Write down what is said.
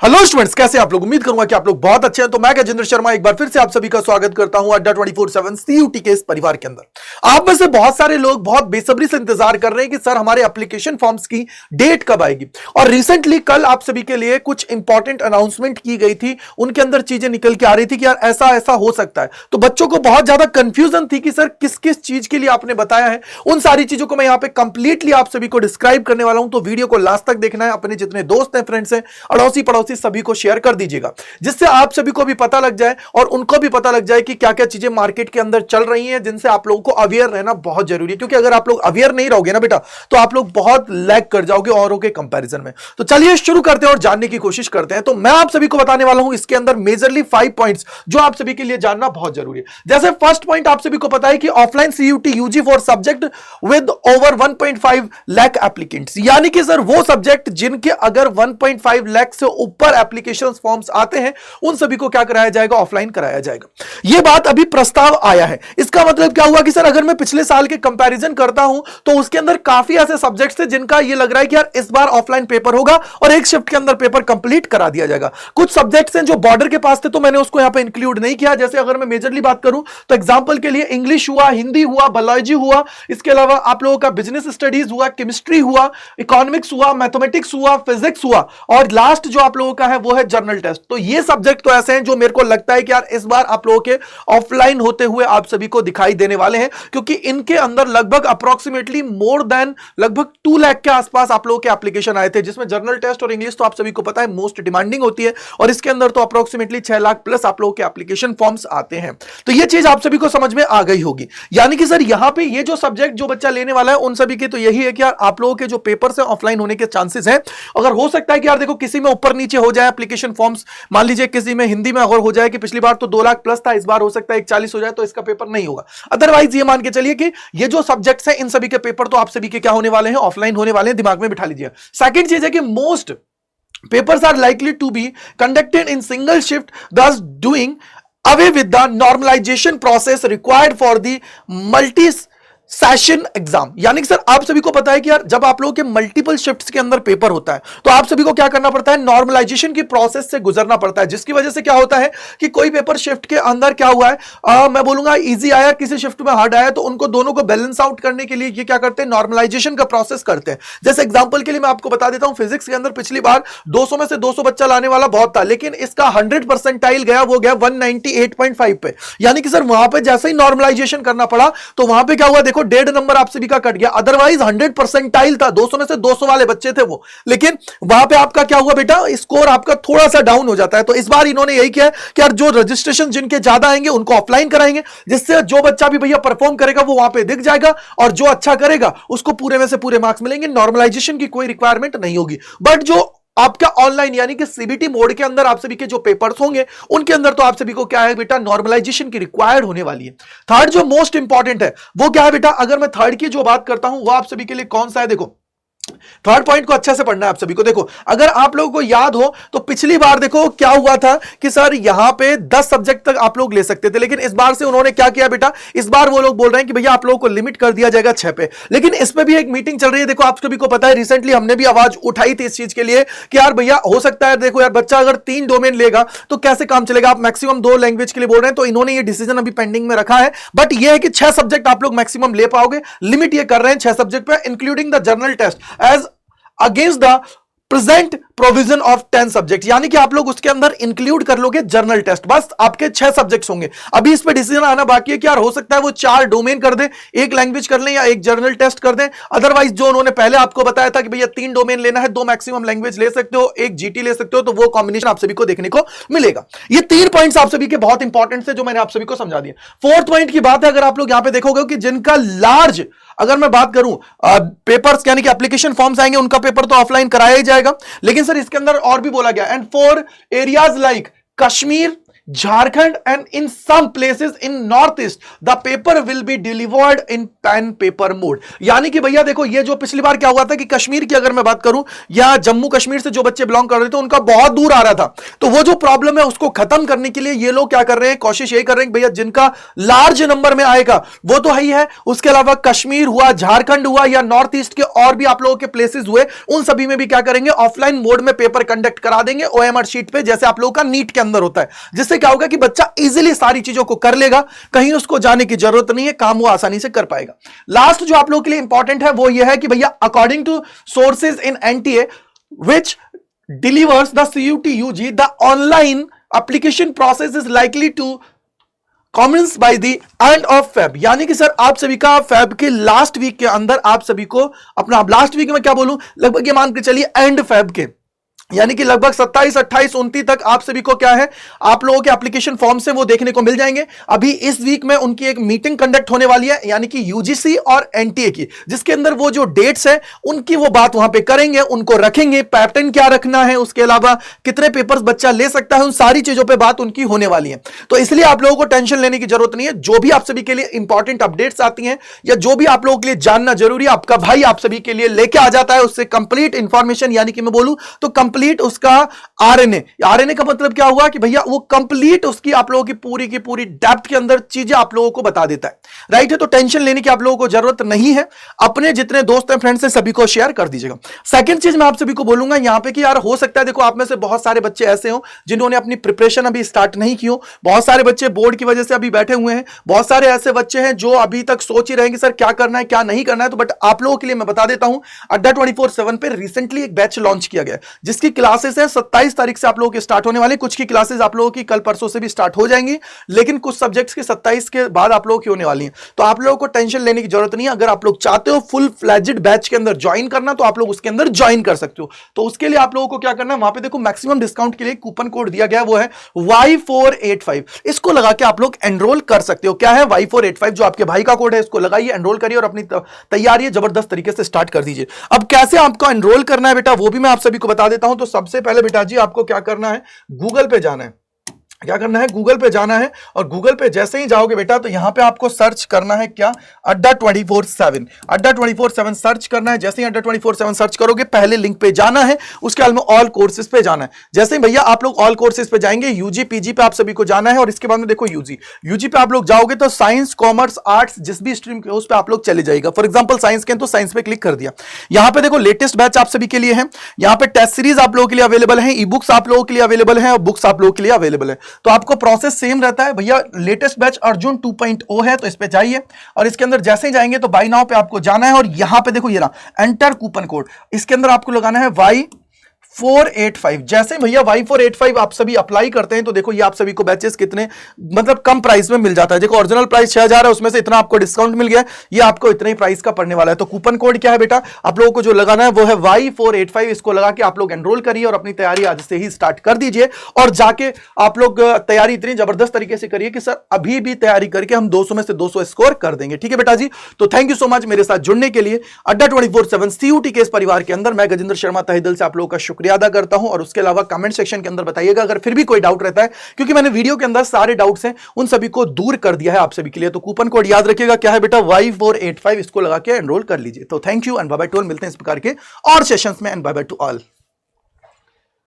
Hello students, कैसे आप लोग? उम्मीद करूंगा कि आप लोग बहुत अच्छे हैं। तो मैं गजेंद्र शर्मा एक बार फिर से आप सभी का स्वागत करता हूं अड्डा 24/7 सीयूटी के इस परिवार के अंदर। आप में से बहुत सारे लोग बहुत बेसब्री से इंतजार कर रहे हैं कि सर हमारे एप्लीकेशन फॉर्म्स की डेट कब आएगी। और रिसेंटली कल आप सभी के लिए कुछ इंपॉर्टेंट अनाउंसमेंट की गई थी, उनके अंदर चीजें निकल के आ रही थी कि यार ऐसा ऐसा हो सकता है। तो बच्चों को बहुत ज्यादा कंफ्यूजन थी कि सर किस किस चीज के लिए आपने बताया है। उन सारी चीजों को मैं यहां पे कंप्लीटली आप सभी को डिस्क्राइब करने वाला हूं। तो वीडियो को लास्ट तक देखना है, अपने जितने दोस्त हैं, फ्रेंड्स हैं, अड़ोसी पड़ोसी सभी को शेयर कर दीजिएगा, जिससे आप सभी को भी पता लग जाए और उनको भी पता लग जाए कि क्या क्या चीजें मार्केट के अंदर चल रही हैं, जिनसे आप लोगों को अवेयर रहना बहुत जरूरी है। क्योंकि अगर आप लोग अवेयर नहीं रहोगे ना बेटा, तो आप लोग बहुत लैग कर जाओगे औरों के कंपैरिजन में। तो चलिए शुरू करते हैं और जानने की कोशिश करते हैं। तो मैं आप सभी को बताने वाला हूं इसके अंदर मेजरली 5 पॉइंट्स जो आप सभी के लिए जानना बहुत जरूरी है। जैसे फर्स्ट पॉइंट आप सभी को पता है कि offline CUET UG for subject with over 1.5 lakh applicants, यानी कि सर वो सब्जेक्ट जिनके अगर 1.5 लाख से ऊपर एप्लीकेशन फॉर्म्स आते हैं, उन सभी को क्या कराया जाएगा? ऑफलाइन कराया जाएगा। यह बात अभी प्रस्ताव आया है। इसका मतलब क्या हुआ कि सर अगर मैं पिछले साल के कंपैरिजन करता हूं तो उसके अंदर काफी ऐसे सब्जेक्ट्स थे जिनका यह लग रहा है कि यार इस बार ऑफलाइन पेपर होगा और एक शिफ्ट के अंदर पेपर कंप्लीट करा दिया जाएगा। कुछ सब्जेक्ट्स हैं जो बॉर्डर के पास थे, तो मैंने उसको यहां पे इंक्लूड नहीं किया। जैसे अगर मैं मेजरली बात करूं तो एग्जांपल के लिए इंग्लिश हुआ, हिंदी हुआ, बायोलॉजी हुआ, इसके अलावा आप लोगों का बिजनेस स्टडीज हुआ, केमिस्ट्री हुआ, इकोनॉमिक्स हुआ, मैथमेटिक्स हुआ, फिजिक्स हुआ, और लास्ट जो आप लोगों का है वो है जर्नल टेस्ट। तो ये सब्जेक्ट तो ऐसे हैं जो मेरे को लगता है कि यार इस बार आप लोगों के ऑफलाइन होते हुए आप सभी को दिखाई देने वाले हैं, क्योंकि इनके अंदर लगभग अप्रोक्सीमेटली मोर देन लगभग 2 लाख के आसपास आप लोगों के एप्लीकेशन आए थे, जिसमें जर्नल टेस्ट और इंग्लिश तो आप सभी को पता है मोस्ट डिमांडिंग होती है, और इसके अंदर तो अप्रोक्सीमेटली 6 लाख प्लस आप लोगों के एप्लीकेशन फॉर्म्स आते हैं। तो ये चीज आप सभी को समझ में आ गई होगी। यानी कि सर यहां पे ये जो सब्जेक्ट जो बच्चा लेने वाला है उन सभी के तो यही है कि यार आप लोगों के जो पेपर से ऑफलाइन होने के चांसेस हैं। अगर हो सकता है कि यार देखो किसी में ऊपर नीचे हो जाए एप्लीकेशन फॉर्म्स, मान लीजिए किसी में हिंदी में अगर हो जाए कि पिछली बार तो 2 लाख प्लस था, इस बार हो सकता है 41 हो जाए, तो इसका पेपर नहीं होगा। अदरवाइज ये मान के चलिए कि ये जो सब्जेक्ट्स हैं इन सभी के पेपर तो आप सभी के क्या होने वाले हैं? ऑफलाइन होने वाले हैं। दिमाग में बिठा लीजिए। सेकंड चीज है कि most papers are likely to be conducted in single shift, thus doing away with the normalization process required for the multi session exam. यानी कि सर आप सभी को पता है कि यार जब आप लोगों के मल्टीपल शिफ्ट्स के अंदर पेपर होता है तो आप सभी को क्या करना पड़ता है? नॉर्मलाइजेशन की प्रोसेस से गुजरना पड़ता है, जिसकी वजह से क्या होता है कि कोई पेपर शिफ्ट के अंदर क्या हुआ है, मैं बोलूंगा इजी आया, किसी शिफ्ट में हार्ड आया, तो उनको दोनों को बैलेंस आउट करने के लिए ये क्या करते हैं? नॉर्मलाइजेशन का प्रोसेस करते हैं। जैसे एग्जाम्पल के लिए मैं आपको बता देता हूं, फिजिक्स के अंदर पिछली बार 200 में से 200 बच्चा लाने वाला बहुत था, लेकिन इसका 100% गया, वो गया 198.5 पे। यानी कि सर वहां पे जैसे ही नॉर्मलाइजेशन करना पड़ा तो वहां पे क्या हुआ? देखो 1.5 नंबर आप सभी का कट गया। अदरवाइज 100% था, 200 में से 200 वाले बच्चे थे वो, लेकिन वहां पे आपका क्या हुआ बेटा? स्कोर आपका थोड़ा सा डाउन हो जाता है। तो इस बार इन्होंने यही किया कि यार जो रजिस्ट्रेशन जिनके ज्यादा आएंगे उनको ऑफलाइन कराएंगे, जिससे जो बच्चा भी भैया परफॉर्म करेगा वो वहां पे दिख जाएगा, और जो अच्छा करेगा उसको पूरे में से पूरे मार्क्स मिलेंगे। नॉर्मलाइजेशन की कोई रिक्वायरमेंट नहीं होगी। बट जो आपका ऑनलाइन यानी कि सीबीटी मोड के अंदर आप सभी के जो पेपर्स होंगे उनके अंदर तो आप सभी को क्या है बेटा? नॉर्मलाइजेशन की रिक्वायर्ड होने वाली है। थर्ड जो मोस्ट इंपॉर्टेंट है वो क्या है बेटा? अगर मैं थर्ड की जो बात करता हूं वो आप सभी के लिए कौन सा है? देखो थर्ड पॉइंट को अच्छे से पढ़ना है आप सभी को। देखो अगर आप लोगों को याद हो तो पिछली बार देखो क्या हुआ था कि सर यहां पे 10 सब्जेक्ट तक आप लोग ले सकते थे, लेकिन इस बार से उन्होंने क्या किया बेटा? इस बार वो लोग बोल रहे हैं कि भैया आप लोगों को लिमिट कर दिया जाएगा 6 पे। लेकिन इस पे भी एक मीटिंग चल रही है। देखो आप सभी को पता है रिसेंटली हमने भी आवाज उठाई थी इस चीज के लिए कि यार भैया हो सकता है, देखो यार बच्चा अगर 3 डोमेन लेगा तो कैसे काम चलेगा? आप मैक्सिमम 2 लैंग्वेज के लिए बोल रहे हैं, तो इन्होंने ये डिसीजन अभी पेंडिंग में रखा है। बट ये है कि 6 सब्जेक्ट आप लोग मैक्सिमम ले पाओगे। लिमिट ये कर रहे हैं 6 सब्जेक्ट पे, including the general test as against the present provision of 10 subject. यानी कि आप लोग उसके अंदर इंक्लूड कर लोगे जर्नल टेस्ट। बस आपके 6 सब्जेक्ट्स होंगे। अभी इस पे डिसीजन आना बाकी है कि यार हो सकता है वो 4 डोमेन कर दे, 1 लैंग्वेज कर लें या 1 जर्नल टेस्ट कर दें। अदरवाइज जो उन्होंने पहले आपको बताया था कि भैया 3 डोमेन लेना है, 2 मैक्सिमम लैंग्वेज ले सकते हो, 1 जीटी ले सकते हो, तो वो कॉम्बिनेशन आप सभी को देखने को मिलेगा। ये 3 पॉइंट्स आप सभी के बहुत इंपॉर्टेंट है जो मैंने आप सभी को समझा दिया। फोर्थ पॉइंट की बात है, अगर आप लोग यहां पे देखोगे कि जिनका लार्ज, अगर मैं बात करूं पेपर्स यानी कि एप्लीकेशन फॉर्म्स आएंगे, उनका पेपर तो ऑफलाइन कराया ही जाएगा। लेकिन सर इसके अंदर और भी बोला गया, and for areas like Kashmir, Jharkhand and in some places in North East the paper will be delivered in pen paper mode. यानी कि भैया देखो, ये जो पिछली बार क्या हुआ था कि कश्मीर की अगर मैं बात करूं या जम्मू कश्मीर से जो बच्चे बिलोंग कर रहे थे उनका बहुत दूर आ रहा था, तो वो जो प्रॉब्लम है उसको खत्म करने के लिए ये लोग क्या कर रहे हैं, कोशिश ये कर रहे हैं भैया जिनका लार्ज नंबर में आएगा वो तो है ही है, उसके अलावा कश्मीर हुआ, झारखंड हुआ या नॉर्थ ईस्ट के और भी आप लोगों के प्लेसेस हुए, उन सभी में भी क्या करेंगे, ऑफलाइन मोड में पेपर कंडक्ट करा देंगे ओएमआर शीट पे, जैसे आप लोगों का नीट के अंदर होता है, जिससे क्या होगा कि बच्चा इजीली सारी चीजों को कर लेगा, कहीं उसको जाने की जरूरत नहीं है, काम वो आसानी से कर पाएगा। लास्ट जो आप लोगों के लिए इंपॉर्टेंट है वो ये है कि भैया according to sources in NTA which delivers the CUT UG, the online application process is likely to commence by the end of Feb। यानी कि सर आप सभी का फेब के लास्ट वीक के अंदर आप सभी को अपना, लास्ट वीक में क्या बोलूं, लगभग ये मान के चलिए एंड फेब के, यानी कि लगभग 27, 28, 29 तक आप सभी को क्या है, आप लोगों के एप्लीकेशन फॉर्म से वो देखने को मिल जाएंगे। अभी इस वीक में उनकी एक मीटिंग कंडक्ट होने वाली है, यानी कि यूजीसी और एनटीए की, जिसके अंदर वो जो डेट्स है उनकी वो बात वहां पे करेंगे, उनको रखेंगे, पैटर्न क्या रखना है, उसके अलावा कितने पेपर्स बच्चा ले सकता है, उन सारी चीजों पर बात उनकी होने वाली है। तो इसलिए आप लोगों को टेंशन लेने की जरूरत नहीं है। जो भी आप सभी के लिए इंपॉर्टेंट अपडेट्स आती हैं या जो भी आप लोगों के लिए जानना जरूरी है, आपका भाई आप सभी के लिए लेके आ जाता है, उससे कंप्लीट इंफॉर्मेशन, यानी कि मैं बोलूं तो कंप्लीट उसका आरएनए का मतलब क्या हुआ कि भैया वो कंप्लीट उसकी आप लोगों की पूरी डेप्थ के अंदर चीजें आप लोगों को बता देता है, राइट है। तो टेंशन लेने की आप लोगों को जरूरत नहीं है, अपने जितने दोस्त हैं फ्रेंड्स से सभी को शेयर कर दीजिएगा। सेकंड चीज मैं आप सभी को बोलूंगा यहां पे कि यार हो सकता है, देखो आप में से बहुत सारे बच्चे ऐसे हो जिन्होंने अपनी प्रिपरेशन अभी स्टार्ट नहीं की हो, बहुत सारे बच्चे बोर्ड की वजह से अभी बैठे हुए हैं, बहुत सारे ऐसे बच्चे हैं जो अभी तक सोच ही रहे हैं कि सर क्या करना है क्या नहीं करना है। तो बट आप लोगों के लिए मैं बता देता हूं, अड्डा 24/7 पे रिसेंटली एक बैच लॉन्च किया गया जिसकी क्लासेस है 27 तारीख से आप लोगों की स्टार्ट होने वाली। कुछ की क्लासेस आप लोगों की कल परसों से भी स्टार्ट हो जाएंगी, लेकिन कुछ सब्जेक्ट्स के 27 के बाद आप लोगों की होने वाली हैं। तो आप लोगों को टेंशन लेने की जरूरत नहीं है। अगर आप लोग चाहते हो फुल फ्लैजेड बैच के अंदर ज्वाइन करना तो आप लोग उसके अंदर ज्वाइन कर सकते हो। तो उसके लिए आप लोगों को क्या करना है, वहां पे देखो मैक्सिमम डिस्काउंट के लिए कूपन कोड दिया गया, वो है Y485। इसको लगा के आप लोग एनरोल कर सकते हो। क्या है Y485, जो आपके भाई का कोड है, इसको लगाइए, एनरोल करिए और अपनी तैयारी जबरदस्त तरीके से स्टार्ट कर दीजिए। अब कैसे आपको एनरोल करना है बेटा, वो भी मैं आप सभी को बता देता हूं। तो सबसे पहले बेटा जी आपको क्या करना है, गूगल पे जाना है। क्या करना है, गूगल पे जाना है और गूगल पे जैसे ही जाओगे बेटा तो यहां पे आपको सर्च करना है क्या, अड्डा 24/7। अड्डा 24/7 सर्च करना है। जैसे ही अड्डा 24/7 सर्च करोगे पहले लिंक पे जाना है, उसके बाद में ऑल कोर्सेज पे जाना है। जैसे ही भैया आप लोग ऑल कोर्सेज पे जाएंगे, यूजी पीजी पे आप सभी को जाना है और इसके बाद में देखो यूजी पे आप लोग जाओगे तो साइंस कॉमर्स आर्ट्स जिस भी स्ट्रीम के उस पे आप लोग चले जाएगा। फॉर एग्जांपल साइंस के तो साइंस पे क्लिक कर दिया। यहां पे देखो लेटेस्ट बैच आप सभी के लिए है, यहां पे टेस्ट सीरीज आप लोगों के लिए अवेलेबल है, ई बुक्स आप लोगों के लिए अवेलेबल है और बुक्स आप लोगों के लिए अवेलेबल है। तो आपको प्रोसेस सेम रहता है भैया। लेटेस्ट बैच अर्जुन 2.0 है, तो इस पे जाइए और इसके अंदर जैसे ही जाएंगे तो बाय नाउ पे आपको जाना है और यहां पे देखो ये रहा एंटर कूपन कोड, इसके अंदर आपको लगाना है Y485। जैसे भैया Y485 आप सभी अप्लाई करते हैं तो देखो ये आप सभी को बैचेस कितने मतलब कम प्राइस में मिल जाता है। देखो ओरिजिनल प्राइस 6000 है, उसमें से इतना आपको डिस्काउंट मिल गया, ये आपको इतने ही प्राइस का पड़ने वाला है। तो कूपन कोड क्या है बेटा, आप लोगों को जो लगाना है वो है Y485। इसको लगा के आप लोग एनरोल करिए और अपनी तैयारी आज से ही स्टार्ट कर दीजिए और जाके आप लोग तैयारी इतनी जबरदस्त तरीके से करिए कि सर अभी भी तैयारी करके हम 200 में से 200 स्कोर कर देंगे। ठीक है बेटा जी, तो थैंक यू सो मच मेरे साथ जुड़ने के लिए। अड्डा 24/7 CUT के इस परिवार के अंदर मैं गजेंद्र शर्मा तहे दिल से आप लोगों का शुक्रिया अदा करता हूं और उसके अलावा कमेंट सेक्शन के अंदर बताइएगा अगर फिर भी कोई डाउट रहता है, क्योंकि मैंने वीडियो के अंदर सारे डाउट्स हैं उन सभी को दूर कर दिया है आप सभी के लिए। तो कूपन कोड याद रखिएगा क्या है बेटा, Y485। इसको लगा के एनरोल कर लीजिए। तो thank you and bye bye to all. मिलते हैं इस प्रकार के और सेशंस में and bye bye to all.